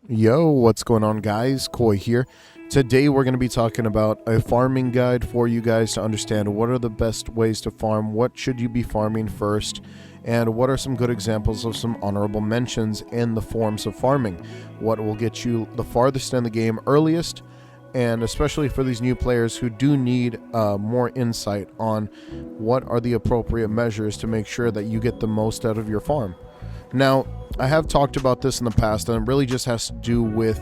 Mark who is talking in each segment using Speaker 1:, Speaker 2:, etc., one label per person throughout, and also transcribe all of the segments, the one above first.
Speaker 1: Yo, what's going on, guys? Koi here. Today we're going to be talking about a farming guide for you guys to understand what are the best ways to farm, what should you be farming first, and what are some good examples of some honorable mentions in the forms of farming. What will get you the farthest in the game earliest, and especially for these new players who do need more insight on what are the appropriate measures to make sure that you get the most out of your farm. Now, I have talked about this in the past, and it really just has to do with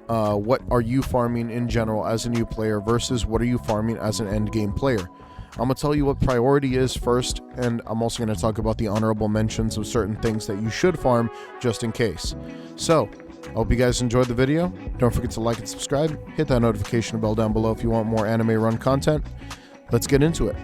Speaker 1: what are you farming in general as a new player versus what are you farming as an end game player. I'm going to tell you what priority is first, and I'm also going to talk about the honorable mentions of certain things that you should farm just in case. So, I hope you guys enjoyed the video. Don't forget to like and subscribe. Hit that notification bell down below if you want more anime run content. Let's get into it.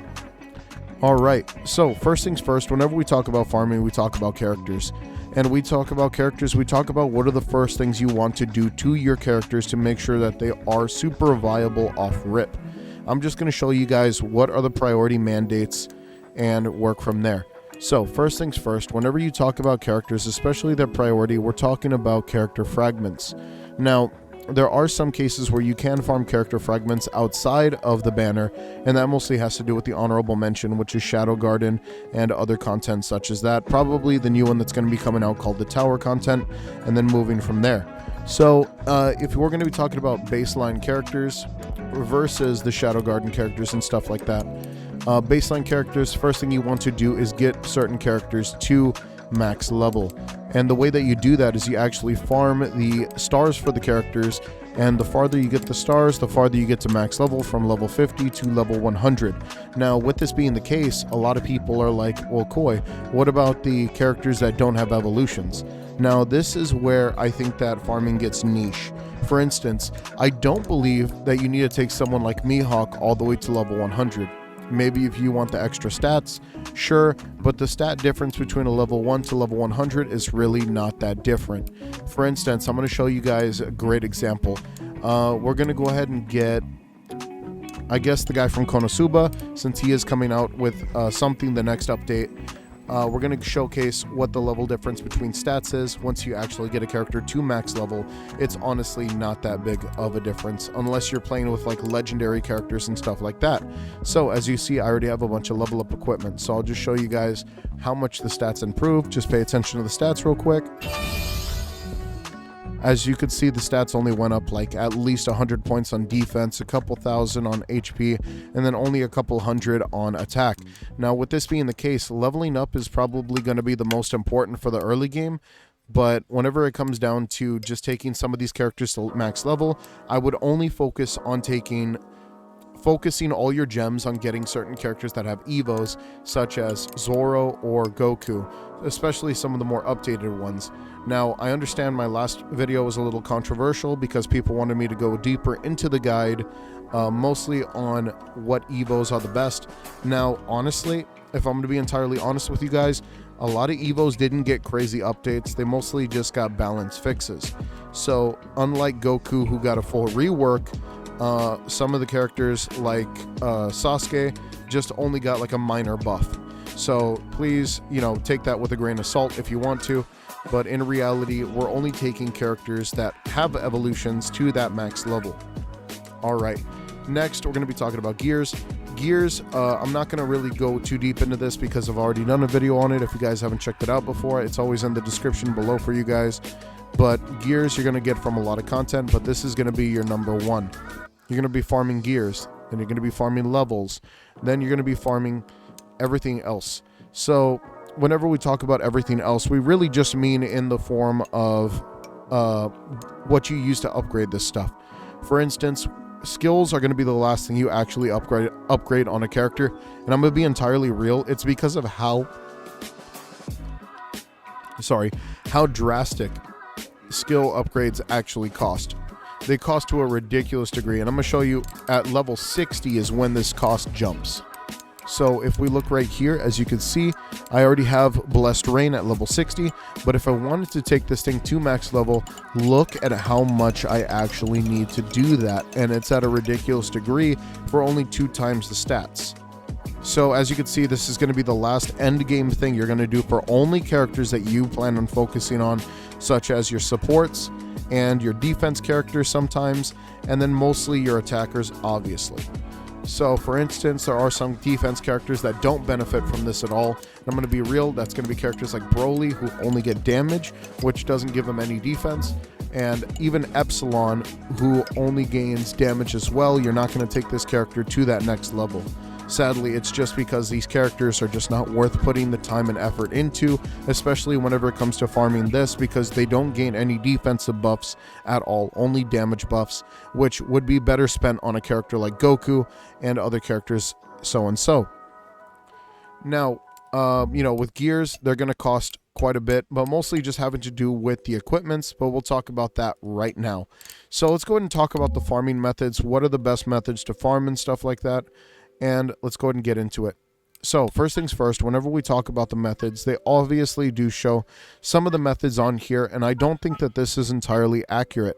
Speaker 1: Alright, so first things first, whenever we talk about farming, we talk about characters. And we talk about characters, we talk about what are the first things you want to do to your characters to make sure that they are super viable off rip. I'm just going to show you guys what are the priority mandates and work from there. So first things first, whenever you talk about characters, especially their priority, we're talking about character fragments. Now, there are some cases where you can farm character fragments outside of the banner, and that mostly has to do with the honorable mention, which is Shadow Garden and other content such as that. Probably the new one that's going to be coming out called the Tower content, and then moving from there. So if we're going to be talking about baseline characters versus the Shadow Garden characters and stuff like that, baseline characters, first thing you want to do is get certain characters to max level. And the way that you do that is you actually farm the stars for the characters, and the farther you get the stars, the farther you get to max level, from level 50 to level 100. Now, with this being the case, a lot of people are like, well, Koi, what about the characters that don't have evolutions? Now, this is where I think that farming gets niche. For instance, I don't believe that you need to take someone like Mihawk all the way to level 100. Maybe if you want the extra stats, sure, but the stat difference between a level 1 to level 100 is really not that different. For instance, I'm going to show you guys a great example. We're going to go ahead and get, I guess, the guy from Konosuba, since he is coming out with something the next update. We're going to showcase what the level difference between stats is. Once you actually get a character to max level, it's honestly not that big of a difference unless you're playing with like legendary characters and stuff like that. So as you see, I already have a bunch of level up equipment, so I'll just show you guys how much the stats improve. Just pay attention to the stats real quick. As you could see, the stats only went up like at least 100 points on defense, a couple thousand on HP, and then only a couple hundred on attack. Now, with this being the case, leveling up is probably going to be the most important for the early game, but whenever it comes down to just taking some of these characters to max level, I would only focus on focusing all your gems on getting certain characters that have evos, such as Zoro or Goku, especially some of the more updated ones. Now, I understand my last video was a little controversial because people wanted me to go deeper into the guide, mostly on what evos are the best. Now, honestly, if I'm going to be entirely honest with you guys, a lot of evos didn't get crazy updates. They mostly just got balance fixes. So, unlike Goku, who got a full rework, some of the characters like Sasuke just only got like a minor buff. So please, take that with a grain of salt if you want to, but in reality, we're only taking characters that have evolutions to that max level. Alright, next we're going to be talking about gears. Gears, I'm not going to really go too deep into this because I've already done a video on it. If you guys haven't checked it out before, it's always in the description below for you guys. But gears you're going to get from a lot of content, but this is going to be your number one. You're going to be farming gears, then you're going to be farming levels, then you're going to be farming everything else. So whenever we talk about everything else, we really just mean in the form of what you use to upgrade this stuff. For instance, skills are going to be the last thing you actually upgrade on a character, and I'm going to be entirely real. It's because of how drastic skill upgrades actually cost. They cost to a ridiculous degree, and I'm going to show you at level 60 is when this cost jumps. So if we look right here, as you can see, I already have Blessed Rain at level 60, but if I wanted to take this thing to max level, look at how much I actually need to do that, and it's at a ridiculous degree for only 2 times the stats. So as you can see, this is going to be the last end game thing you're going to do for only characters that you plan on focusing on, such as your supports and your defense characters sometimes, and then mostly your attackers, obviously. So for instance, there are some defense characters that don't benefit from this at all. And I'm going to be real, that's going to be characters like Broly, who only get damage, which doesn't give them any defense. And even Epsilon, who only gains damage as well. You're not going to take this character to that next level. Sadly, it's just because these characters are just not worth putting the time and effort into, especially whenever it comes to farming this, because they don't gain any defensive buffs at all, only damage buffs, which would be better spent on a character like Goku and other characters so and so. Now, with gears, they're going to cost quite a bit, but mostly just having to do with the equipments, but we'll talk about that right now. So let's go ahead and talk about the farming methods. What are the best methods to farm and stuff like that? And let's go ahead and get into it. So first things first, whenever we talk about the methods, they obviously do show some of the methods on here, and I don't think that this is entirely accurate.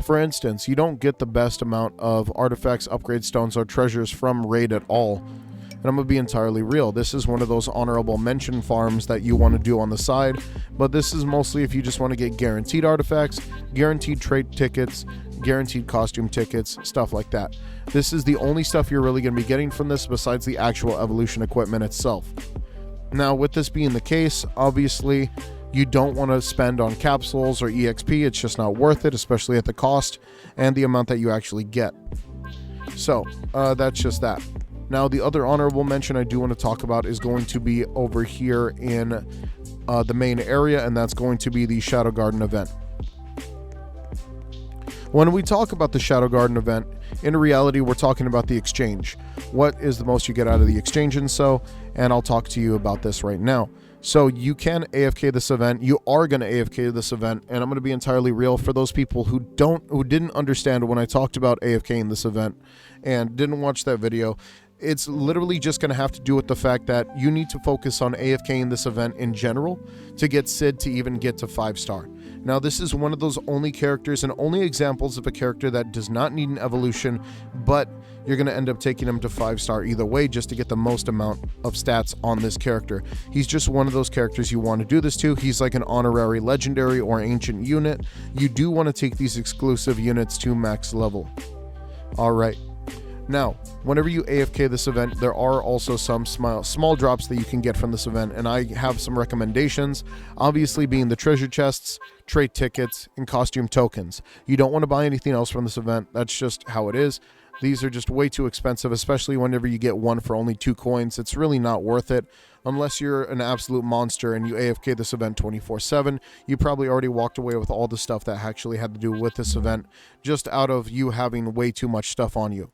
Speaker 1: For instance, you don't get the best amount of artifacts, upgrade stones, or treasures from raid at all. And I'm going to be entirely real. This is one of those honorable mention farms that you want to do on the side, but this is mostly if you just want to get guaranteed artifacts, guaranteed trade tickets, guaranteed costume tickets, stuff like that. This is the only stuff you're really going to be getting from this besides the actual evolution equipment itself. Now, with this being the case, obviously, you don't want to spend on capsules or EXP. It's just not worth it, especially at the cost and the amount that you actually get. So, that's just that. Now, the other honorable mention I do want to talk about is going to be over here in the main area, and that's going to be the Shadow Garden event. When we talk about the Shadow Garden event, in reality, we're talking about the exchange. What is the most you get out of the exchange and I'll talk to you about this right now. So you can AFK this event. You are going to AFK this event, and I'm going to be entirely real for those people who didn't understand when I talked about AFKing this event and didn't watch that video. It's literally just going to have to do with the fact that you need to focus on AFKing this event in general to get Sid to even get to 5-star. Now, this is one of those only characters and only examples of a character that does not need an evolution, but you're going to end up taking him to 5-star either way just to get the most amount of stats on this character. He's just one of those characters you want to do this to. He's like an honorary legendary or ancient unit. You do want to take these exclusive units to max level. All right. Now, whenever you AFK this event, there are also some small drops that you can get from this event, and I have some recommendations, obviously being the treasure chests, trade tickets, and costume tokens. You don't want to buy anything else from this event. That's just how it is. These are just way too expensive, especially whenever you get one for only 2 coins. It's really not worth it. Unless you're an absolute monster and you AFK this event 24/7, you probably already walked away with all the stuff that actually had to do with this event, just out of you having way too much stuff on you.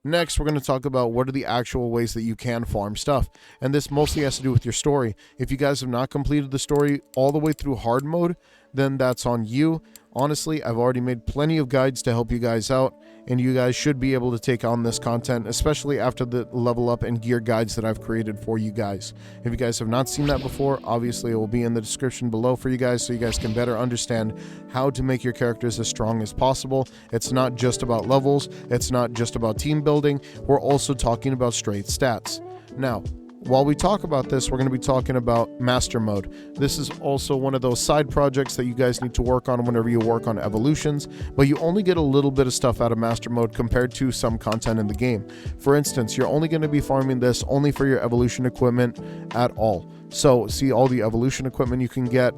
Speaker 1: Next, we're going to talk about what are the actual ways that you can farm stuff. And this mostly has to do with your story. If you guys have not completed the story all the way through hard mode, then that's on you. Honestly, I've already made plenty of guides to help you guys out, and you guys should be able to take on this content, especially after the level up and gear guides that I've created for you guys. If you guys have not seen that before, obviously it will be in the description below for you guys so you guys can better understand how to make your characters as strong as possible. It's not just about levels, it's not just about team building, we're also talking about straight stats. Now, while we talk about this, we're going to be talking about Master Mode. This is also one of those side projects that you guys need to work on whenever you work on evolutions, but you only get a little bit of stuff out of Master Mode compared to some content in the game. For instance, you're only going to be farming this only for your evolution equipment at all. So see all the evolution equipment you can get.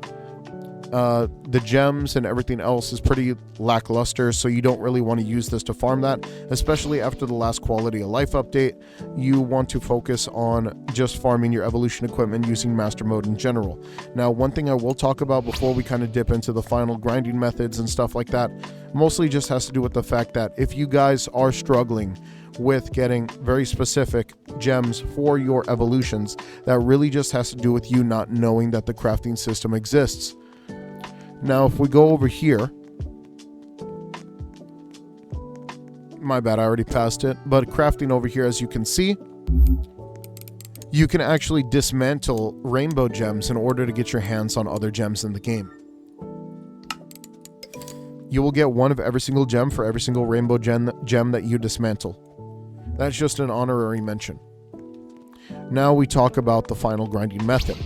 Speaker 1: The gems and everything else is pretty lackluster, so you don't really want to use this to farm that, especially after the last quality of life update. You want to focus on just farming your evolution equipment using Master Mode in general. Now, one thing I will talk about before we kind of dip into the final grinding methods and stuff like that, mostly just has to do with the fact that if you guys are struggling with getting very specific gems for your evolutions, that really just has to do with you not knowing that the crafting system exists. Now, if we go over here, my bad, I already passed it, but crafting over here, as you can see, you can actually dismantle rainbow gems in order to get your hands on other gems in the game. You will get one of every single gem for every single rainbow gem that you dismantle. That's just an honorary mention. Now we talk about the final grinding method.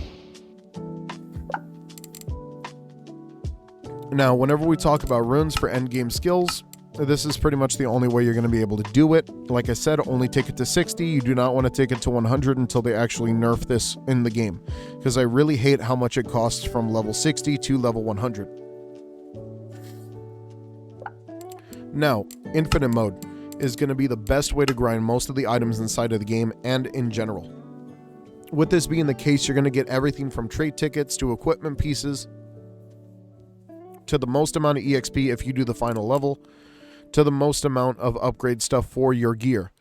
Speaker 1: Now, whenever we talk about runes for endgame skills, this is pretty much the only way you're going to be able to do it. Like I said, only take it to 60. You do not want to take it to 100 until they actually nerf this in the game, because I really hate how much it costs from level 60 to level 100. Now, infinite mode is going to be the best way to grind most of the items inside of the game and in general. With this being the case, you're going to get everything from trait tickets to equipment pieces to the most amount of EXP if you do the final level, to the most amount of upgrade stuff for your gear.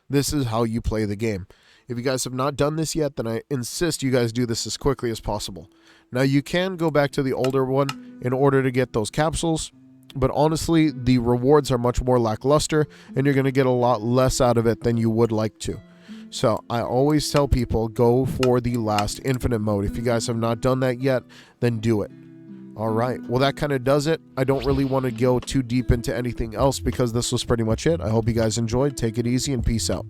Speaker 1: This is how you play the game. If you guys have not done this yet, then I insist you guys do this as quickly as possible. Now, you can go back to the older one in order to get those capsules, but honestly, the rewards are much more lackluster, and you're going to get a lot less out of it than you would like to. So I always tell people, go for the last infinite mode. If you guys have not done that yet, then do it. All right, well, that kind of does it. I don't really want to go too deep into anything else because this was pretty much it. I hope you guys enjoyed. Take it easy and peace out.